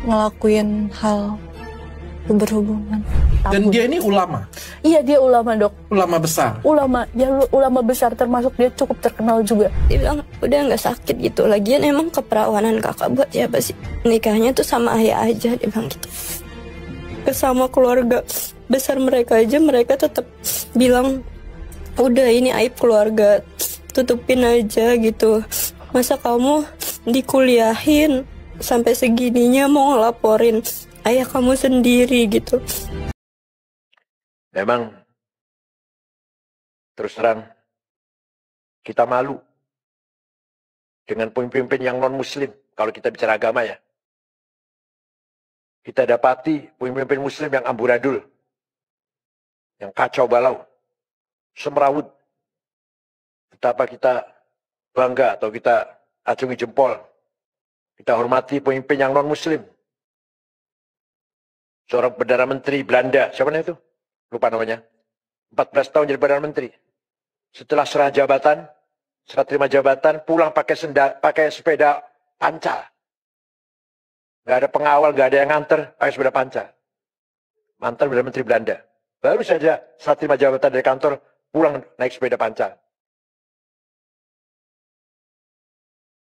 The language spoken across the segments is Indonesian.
ngelakuin hal berhubungan. Dan dia ini ulama? Iya, dia ulama, Dok. Ulama besar? Ulama, dia ulama besar, termasuk dia cukup terkenal juga. Dia bilang udah nggak sakit gitu. Lagian emang keperawanan kakak buat siapa sih? Nikahnya tuh sama ayah aja, dia bilang gitu. Sama keluarga besar mereka aja, mereka tetap bilang udah ini aib keluarga, tutupin aja gitu. Masa kamu dikuliahin sampai segininya mau ngelaporin ayah kamu sendiri gitu. Memang terus terang kita malu dengan pemimpin yang non-muslim. Kalau kita bicara agama ya, kita dapati pemimpin muslim yang amburadul, yang kacau balau, semrawut. Betapa kita bangga atau kita acungi jempol, kita hormati pemimpin yang non-muslim. Seorang Perdana Menteri Belanda, siapa namanya itu? Lupa namanya. 14 tahun jadi Perdana Menteri. Setelah serah terima jabatan, pulang pakai sepeda pancal. Gak ada pengawal, gak ada yang nganter, pakai sepeda pancal. Mantan Perdana Menteri Belanda. Baru saja serah terima jabatan dari kantor, pulang naik sepeda pancal.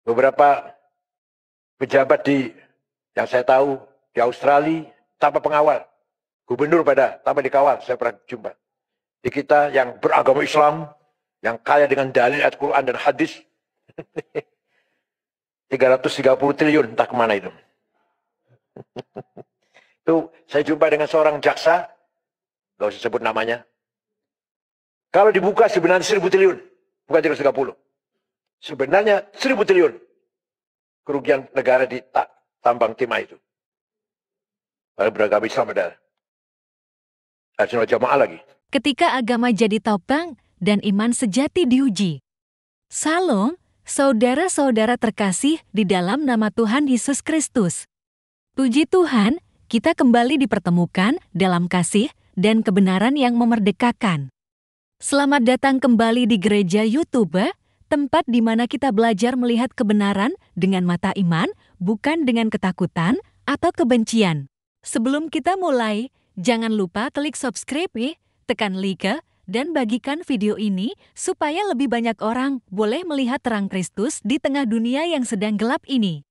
Beberapa pejabat yang saya tahu di Australia tanpa pengawal. Gubernur tanpa dikawal, saya pernah jumpa. Di kita yang beragama Islam, yang kaya dengan dalil ayat Quran dan hadis, 330 triliun, entah kemana itu. Itu saya jumpa dengan seorang jaksa, gak usah sebut namanya. Kalau dibuka sebenarnya 1.000 triliun, bukan 330. Sebenarnya 1.000 triliun kerugian negara di tambang timah itu. Kalau beragama Islam ada jamaah lagi. Ketika agama jadi topang dan iman sejati diuji. Salam, saudara-saudara terkasih di dalam nama Tuhan Yesus Kristus. Puji Tuhan, kita kembali dipertemukan dalam kasih dan kebenaran yang memerdekakan. Selamat datang kembali di Gereja YouTube, tempat di mana kita belajar melihat kebenaran dengan mata iman, bukan dengan ketakutan atau kebencian. Sebelum kita mulai, jangan lupa klik subscribe, tekan like, dan bagikan video ini supaya lebih banyak orang boleh melihat terang Kristus di tengah dunia yang sedang gelap ini.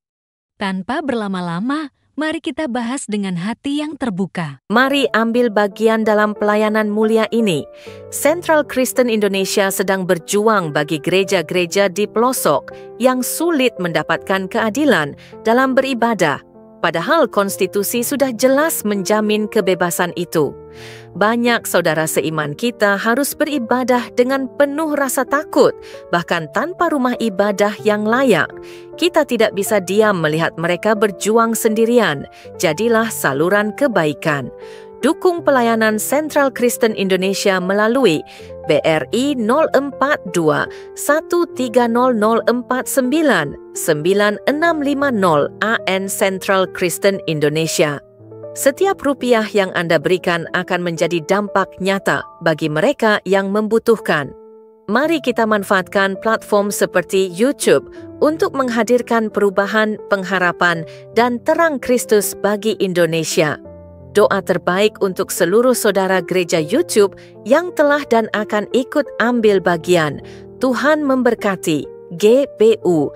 Tanpa berlama-lama, mari kita bahas dengan hati yang terbuka. Mari ambil bagian dalam pelayanan mulia ini. Central Kristen Indonesia sedang berjuang bagi gereja-gereja di pelosok yang sulit mendapatkan keadilan dalam beribadah. Padahal konstitusi sudah jelas menjamin kebebasan itu. Banyak saudara seiman kita harus beribadah dengan penuh rasa takut, bahkan tanpa rumah ibadah yang layak. Kita tidak bisa diam melihat mereka berjuang sendirian. Jadilah saluran kebaikan. Dukung pelayanan Central Kristen Indonesia melalui BRI 042 130049 9650 AN Central Kristen Indonesia. Setiap rupiah yang Anda berikan akan menjadi dampak nyata bagi mereka yang membutuhkan. Mari kita manfaatkan platform seperti YouTube untuk menghadirkan perubahan, pengharapan, dan terang Kristus bagi Indonesia. Doa terbaik untuk seluruh saudara gereja YouTube yang telah dan akan ikut ambil bagian. Tuhan memberkati. GPU.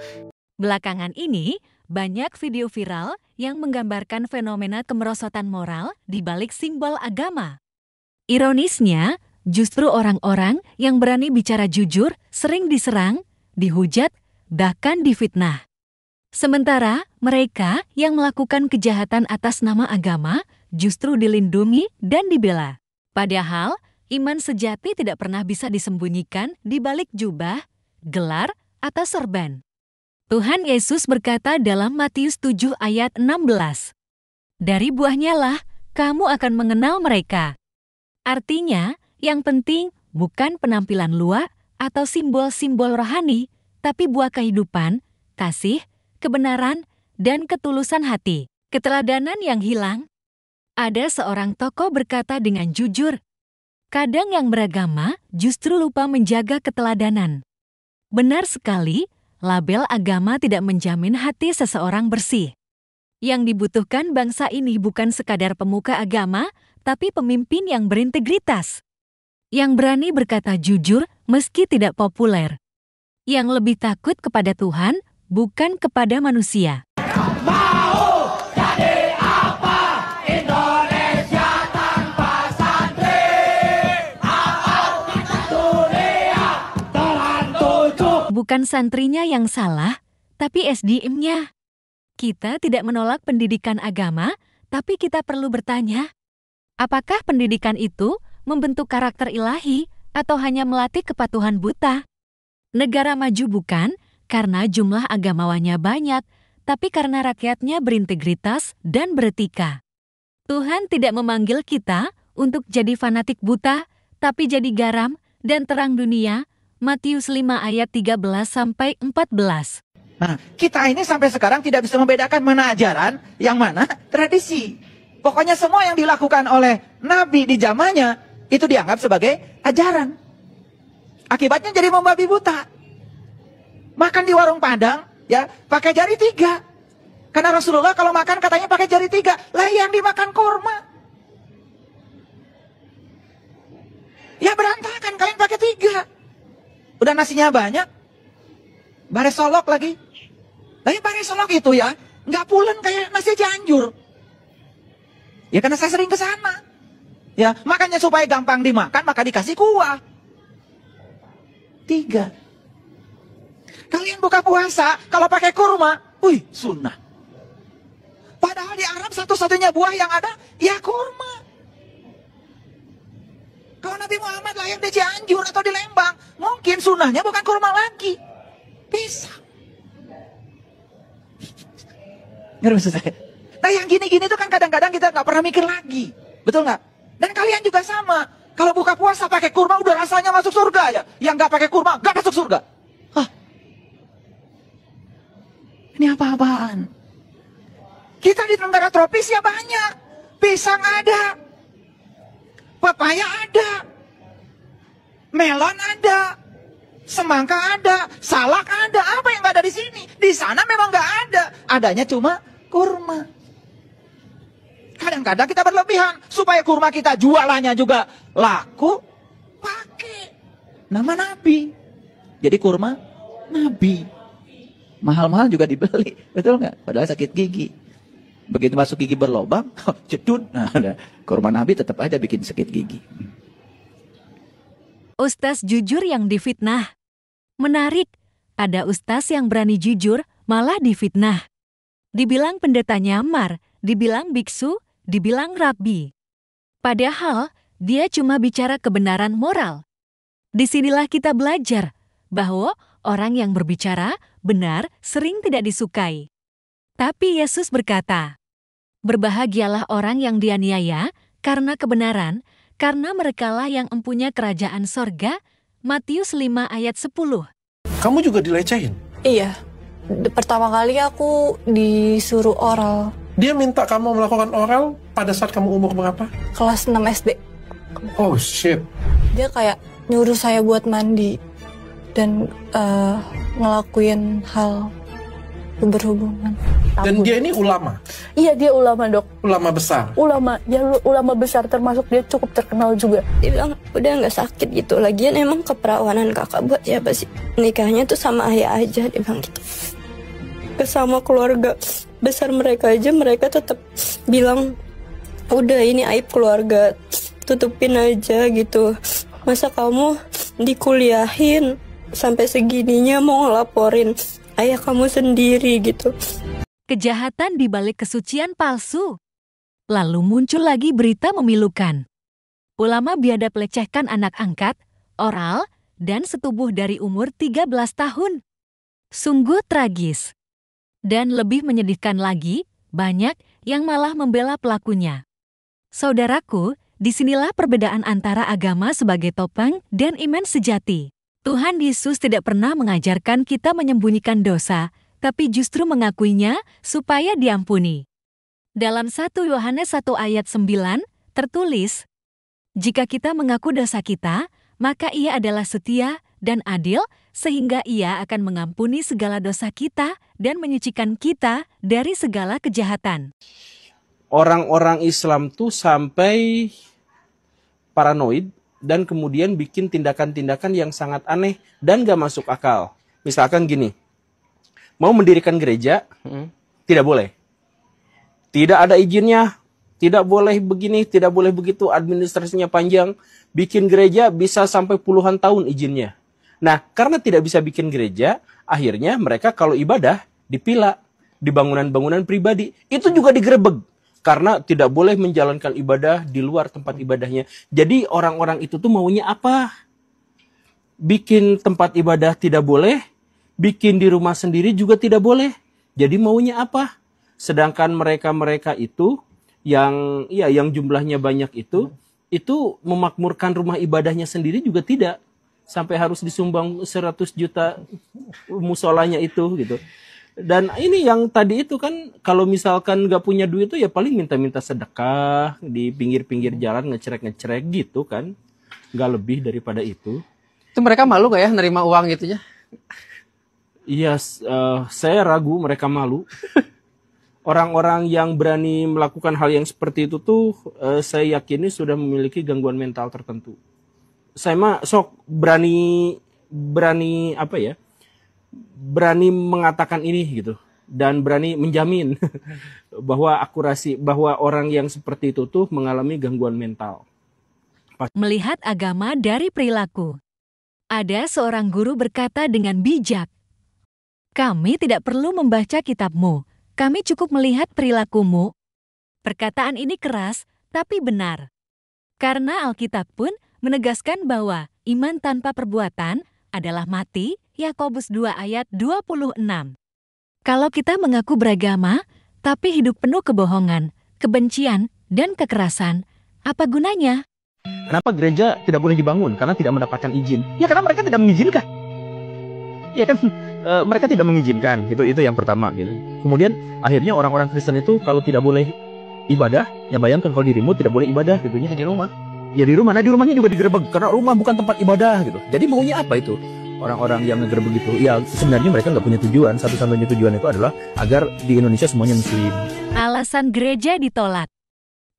Belakangan ini, banyak video viral yang menggambarkan fenomena kemerosotan moral di balik simbol agama. Ironisnya, justru orang-orang yang berani bicara jujur sering diserang, dihujat, bahkan difitnah. Sementara mereka yang melakukan kejahatan atas nama agama justru dilindungi dan dibela. Padahal, iman sejati tidak pernah bisa disembunyikan di balik jubah, gelar, atau serban. Tuhan Yesus berkata dalam Matius 7 ayat 16, "Dari buahnya lah kamu akan mengenal mereka." Artinya, yang penting bukan penampilan luar atau simbol-simbol rohani, tapi buah kehidupan, kasih, kebenaran, dan ketulusan hati. Keteladanan yang hilang. Ada seorang tokoh berkata dengan jujur, "Kadang yang beragama justru lupa menjaga keteladanan." Benar sekali, label agama tidak menjamin hati seseorang bersih. Yang dibutuhkan bangsa ini bukan sekadar pemuka agama, tapi pemimpin yang berintegritas. Yang berani berkata jujur meski tidak populer. Yang lebih takut kepada Tuhan, bukan kepada manusia. Bukan santrinya yang salah, tapi SDM-nya. Kita tidak menolak pendidikan agama, tapi kita perlu bertanya, apakah pendidikan itu membentuk karakter ilahi atau hanya melatih kepatuhan buta? Negara maju bukan karena jumlah agamawannya banyak, tapi karena rakyatnya berintegritas dan beretika. Tuhan tidak memanggil kita untuk jadi fanatik buta, tapi jadi garam dan terang dunia. Matius 5 ayat 13-14. Nah, kita ini sampai sekarang tidak bisa membedakan mana ajaran, yang mana tradisi. Pokoknya semua yang dilakukan oleh Nabi di zamannya, itu dianggap sebagai ajaran. Akibatnya jadi membabi buta. Makan di warung Padang, ya pakai jari 3. Karena Rasulullah kalau makan katanya pakai jari 3. Lah yang dimakan kurma. Ya berantakan, kalian pakai 3. Udah nasinya banyak. Bare solok lagi. Tapi bare solok itu ya, nggak pulen kayak nasi Cianjur. Ya karena saya sering ke sana. Ya, makanya supaya gampang dimakan, maka dikasih kuah. 3. Kalian buka puasa, kalau pakai kurma, wih, sunnah. Padahal di Arab satu-satunya buah yang ada, ya kurma. Kalau Nabi Muhammad lahir di Cianjur atau di Lembang, mungkin sunnahnya bukan kurma lagi. Pisang. Ngerti maksud saya? Nah yang gini-gini itu kan kadang-kadang kita nggak pernah mikir lagi. Betul nggak? Dan kalian juga sama. Kalau buka puasa pakai kurma udah rasanya masuk surga ya. Yang nggak pakai kurma nggak masuk surga. Hah? Ini apa-apaan? Kita di negara tropis ya banyak. Pisang ada. Pepaya ada. Melon ada. Semangka ada. Salak ada. Apa yang nggak ada di sini? Di sana memang nggak ada. Adanya cuma kurma. Kadang-kadang kita berlebihan supaya kurma kita jualannya juga laku, pakai nama Nabi. Jadi kurma Nabi. Mahal-mahal juga dibeli, betul nggak? Padahal sakit gigi. Begitu masuk gigi berlobang, cedut. Nah, kurma Nabi tetap aja bikin sakit gigi. Ustaz jujur yang difitnah. Menarik, ada ustaz yang berani jujur malah difitnah. Dibilang pendeta nyamar, dibilang biksu, dibilang rabi. Padahal dia cuma bicara kebenaran moral. Disinilah kita belajar bahwa orang yang berbicara benar sering tidak disukai. Tapi Yesus berkata, berbahagialah orang yang dianiaya karena kebenaran, karena merekalah yang empunya kerajaan sorga. Matius 5 ayat 10. Kamu juga dilecehin? Iya. Pertama kali aku disuruh oral. Dia minta kamu melakukan oral pada saat kamu umur berapa? Kelas 6 SD. Oh shit. Dia kayak nyuruh saya buat mandi. Dan ngelakuin hal berhubungan. Dan dia ini ulama? Iya, dia ulama, Dok. Ulama besar? Ulama, ya ulama besar, termasuk dia cukup terkenal juga. Dia bilang udah nggak sakit gitu. Lagian emang keperawanan kakak buat siapa sih? Nikahnya tuh sama ayah aja, dia bilang gitu. Sama keluarga besar mereka aja mereka tetap bilang udah ini aib keluarga, tutupin aja gitu. Masa kamu dikuliahin sampai segininya mau ngelaporin ayah kamu sendiri gitu. Kejahatan di balik kesucian palsu. Lalu muncul lagi berita memilukan. Ulama biadab lecehkan anak angkat, oral, dan setubuh dari umur 13 tahun. Sungguh tragis. Dan lebih menyedihkan lagi, banyak yang malah membela pelakunya. Saudaraku, disinilah perbedaan antara agama sebagai topeng dan iman sejati. Tuhan Yesus tidak pernah mengajarkan kita menyembunyikan dosa, tapi justru mengakuinya supaya diampuni. Dalam 1 Yohanes 1 ayat 9, tertulis, jika kita mengaku dosa kita, maka Ia adalah setia dan adil sehingga Ia akan mengampuni segala dosa kita dan menyucikan kita dari segala kejahatan. Orang-orang Islam tuh sampai paranoid dan kemudian bikin tindakan-tindakan yang sangat aneh dan gak masuk akal. Misalkan gini, mau mendirikan gereja, tidak boleh. Tidak ada izinnya, tidak boleh begini, tidak boleh begitu, administrasinya panjang. Bikin gereja bisa sampai puluhan tahun izinnya. Nah, karena tidak bisa bikin gereja, akhirnya mereka kalau ibadah dipila di bangunan-bangunan pribadi. Itu juga digerebek. Karena tidak boleh menjalankan ibadah di luar tempat ibadahnya. Jadi orang-orang itu tuh maunya apa? Bikin tempat ibadah tidak boleh, bikin di rumah sendiri juga tidak boleh. Jadi maunya apa? Sedangkan mereka-mereka itu yang jumlahnya banyak itu memakmurkan rumah ibadahnya sendiri juga tidak. Sampai harus disumbang 100 juta musolanya itu gitu. Dan ini yang tadi itu kan, kalau misalkan nggak punya duit itu ya paling minta-minta sedekah di pinggir-pinggir jalan, ngecerek-ngecerek gitu kan. Nggak lebih daripada itu. Itu mereka malu nggak ya nerima uang gitu ya? Iya, saya ragu mereka malu. Orang-orang yang berani melakukan hal yang seperti itu tuh saya yakini sudah memiliki gangguan mental tertentu. Saya mah sok berani apa ya? Berani mengatakan ini gitu dan berani menjamin bahwa orang yang seperti itu tuh mengalami gangguan mental. Melihat agama dari perilaku. Ada seorang guru berkata dengan bijak, "Kami tidak perlu membaca kitabmu, kami cukup melihat perilakumu." Perkataan ini keras tapi benar. Karena Alkitab pun menegaskan bahwa iman tanpa perbuatan adalah mati. Yakobus 2 ayat 26. Kalau kita mengaku beragama, tapi hidup penuh kebohongan, kebencian, dan kekerasan, apa gunanya? Kenapa gereja tidak boleh dibangun? Karena tidak mendapatkan izin. Ya karena mereka tidak mengizinkan. Ya kan, mereka tidak mengizinkan. Itu yang pertama gitu. Kemudian akhirnya orang-orang Kristen itu kalau tidak boleh ibadah, ya bayangkan kalau dirimu tidak boleh ibadah gitu ya di rumah. Ya di rumah, nah di rumahnya juga digerebek karena rumah bukan tempat ibadah gitu. Jadi maunya apa itu? Orang-orang yang ngegerebek begitu, ya sebenarnya mereka nggak punya tujuan. Satu-satunya tujuan itu adalah agar di Indonesia semuanya muslim. Alasan gereja ditolak.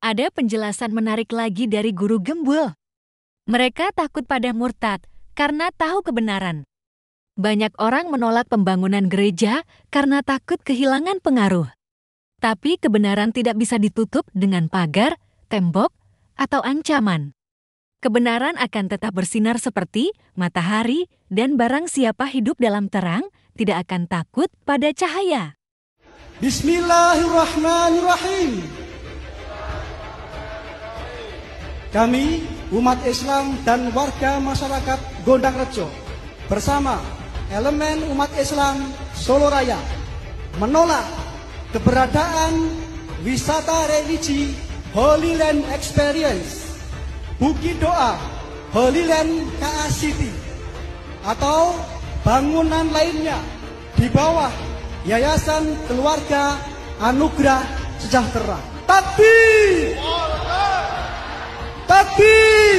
Ada penjelasan menarik lagi dari guru gembul. Mereka takut pada murtad karena tahu kebenaran. Banyak orang menolak pembangunan gereja karena takut kehilangan pengaruh. Tapi kebenaran tidak bisa ditutup dengan pagar, tembok, atau ancaman. Kebenaran akan tetap bersinar seperti matahari, dan barang siapa hidup dalam terang tidak akan takut pada cahaya. Bismillahirrahmanirrahim. Kami, umat Islam dan warga masyarakat Gondang Rejo, bersama elemen umat Islam Solo Raya, menolak keberadaan wisata religi Holy Land Experience, Bukit Doa, Holy Land KA City, atau bangunan lainnya di bawah Yayasan Keluarga Anugerah Sejahtera. Takbir! Takbir!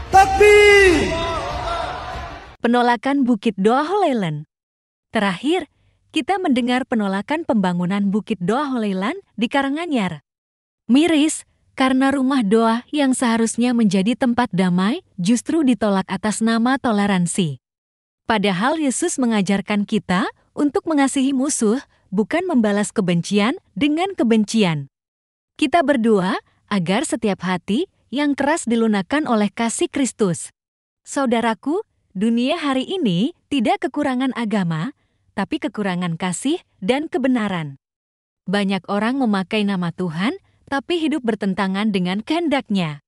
Takbir! Penolakan Bukit Doa Holy Land. Terakhir, kita mendengar penolakan pembangunan Bukit Doa Holy Land di Karanganyar. Miris, karena rumah doa yang seharusnya menjadi tempat damai justru ditolak atas nama toleransi. Padahal Yesus mengajarkan kita untuk mengasihi musuh, bukan membalas kebencian dengan kebencian. Kita berdoa agar setiap hati yang keras dilunakkan oleh kasih Kristus. Saudaraku, dunia hari ini tidak kekurangan agama, tapi kekurangan kasih dan kebenaran. Banyak orang memakai nama Tuhan, tapi hidup bertentangan dengan kehendak-Nya.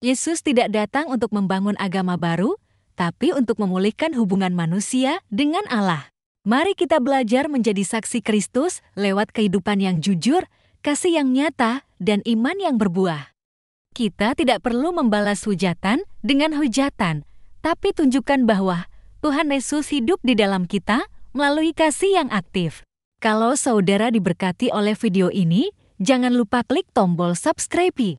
Yesus tidak datang untuk membangun agama baru, tapi untuk memulihkan hubungan manusia dengan Allah. Mari kita belajar menjadi saksi Kristus lewat kehidupan yang jujur, kasih yang nyata, dan iman yang berbuah. Kita tidak perlu membalas hujatan dengan hujatan, tapi tunjukkan bahwa Tuhan Yesus hidup di dalam kita melalui kasih yang aktif. Kalau saudara diberkati oleh video ini, jangan lupa klik tombol subscribe.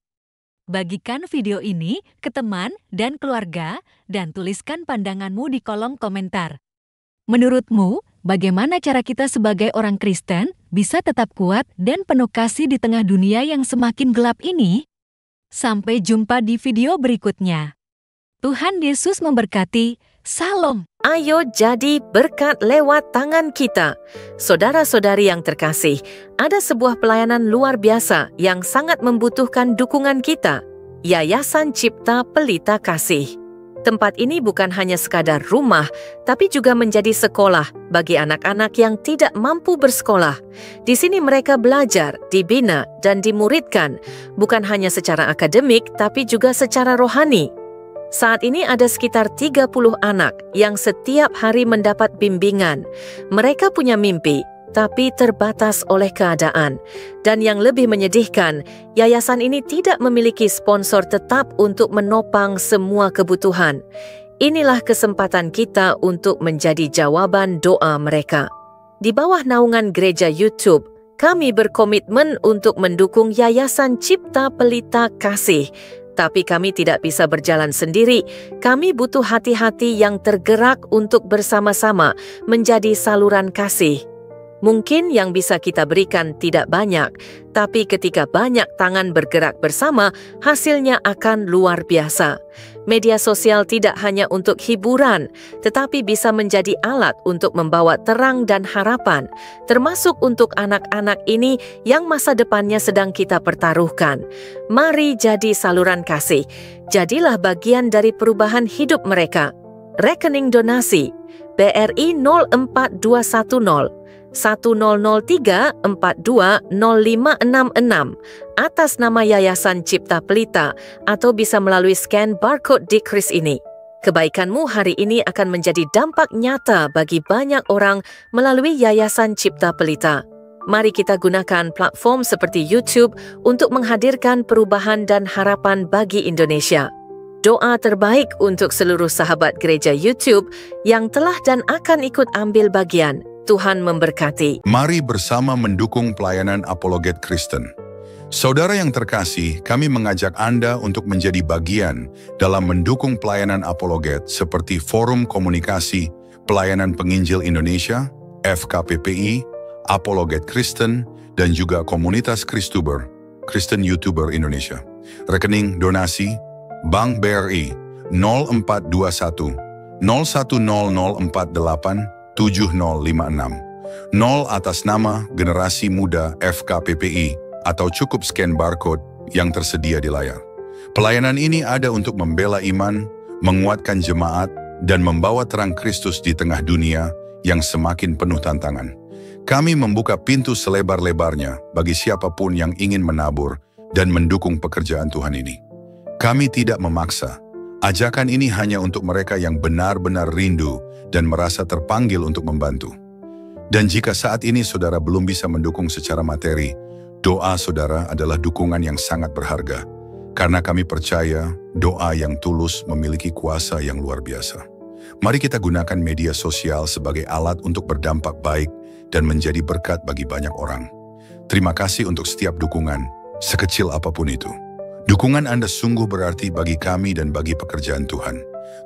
Bagikan video ini ke teman dan keluarga dan tuliskan pandanganmu di kolom komentar. Menurutmu, bagaimana cara kita sebagai orang Kristen bisa tetap kuat dan penuh kasih di tengah dunia yang semakin gelap ini? Sampai jumpa di video berikutnya. Tuhan Yesus memberkati. Salam. Ayo jadi berkat lewat tangan kita. Saudara-saudari yang terkasih, ada sebuah pelayanan luar biasa yang sangat membutuhkan dukungan kita. Yayasan Cipta Pelita Kasih. Tempat ini bukan hanya sekadar rumah, tapi juga menjadi sekolah bagi anak-anak yang tidak mampu bersekolah. Di sini mereka belajar, dibina, dan dimuridkan, bukan hanya secara akademik, tapi juga secara rohani. Saat ini ada sekitar 30 anak yang setiap hari mendapat bimbingan. Mereka punya mimpi, tapi terbatas oleh keadaan. Dan yang lebih menyedihkan, yayasan ini tidak memiliki sponsor tetap untuk menopang semua kebutuhan. Inilah kesempatan kita untuk menjadi jawaban doa mereka. Di bawah naungan Gereja YouTube, kami berkomitmen untuk mendukung Yayasan Cipta Pelita Kasih. Tapi kami tidak bisa berjalan sendiri. Kami butuh hati-hati yang tergerak untuk bersama-sama menjadi saluran kasih. Mungkin yang bisa kita berikan tidak banyak, tapi ketika banyak tangan bergerak bersama, hasilnya akan luar biasa. Media sosial tidak hanya untuk hiburan, tetapi bisa menjadi alat untuk membawa terang dan harapan, termasuk untuk anak-anak ini yang masa depannya sedang kita pertaruhkan. Mari jadi saluran kasih. Jadilah bagian dari perubahan hidup mereka. Rekening donasi BRI 04210 1003 420566 atas nama Yayasan Cipta Pelita atau bisa melalui scan barcode di kris ini. Kebaikanmu hari ini akan menjadi dampak nyata bagi banyak orang melalui Yayasan Cipta Pelita. Mari kita gunakan platform seperti YouTube untuk menghadirkan perubahan dan harapan bagi Indonesia. Doa terbaik untuk seluruh sahabat gereja YouTube yang telah dan akan ikut ambil bagian. Tuhan memberkati. Mari bersama mendukung pelayanan Apologet Kristen. Saudara yang terkasih, kami mengajak Anda untuk menjadi bagian dalam mendukung pelayanan Apologet seperti Forum Komunikasi Pelayanan Penginjil Indonesia, FKPPI, Apologet Kristen, dan juga Komunitas Kristuber, Kristen YouTuber Indonesia. Rekening donasi Bank BRI 0421 010048 7056 0 atas nama Generasi Muda FKPPI atau cukup scan barcode yang tersedia di layar. Pelayanan ini ada untuk membela iman, menguatkan jemaat, dan membawa terang Kristus di tengah dunia yang semakin penuh tantangan. Kami membuka pintu selebar-lebarnya bagi siapapun yang ingin menabur dan mendukung pekerjaan Tuhan ini. Kami tidak memaksa. Ajakan ini hanya untuk mereka yang benar-benar rindu dan merasa terpanggil untuk membantu. Dan jika saat ini saudara belum bisa mendukung secara materi, doa saudara adalah dukungan yang sangat berharga. Karena kami percaya doa yang tulus memiliki kuasa yang luar biasa. Mari kita gunakan media sosial sebagai alat untuk berdampak baik dan menjadi berkat bagi banyak orang. Terima kasih untuk setiap dukungan, sekecil apapun itu. Dukungan Anda sungguh berarti bagi kami dan bagi pekerjaan Tuhan.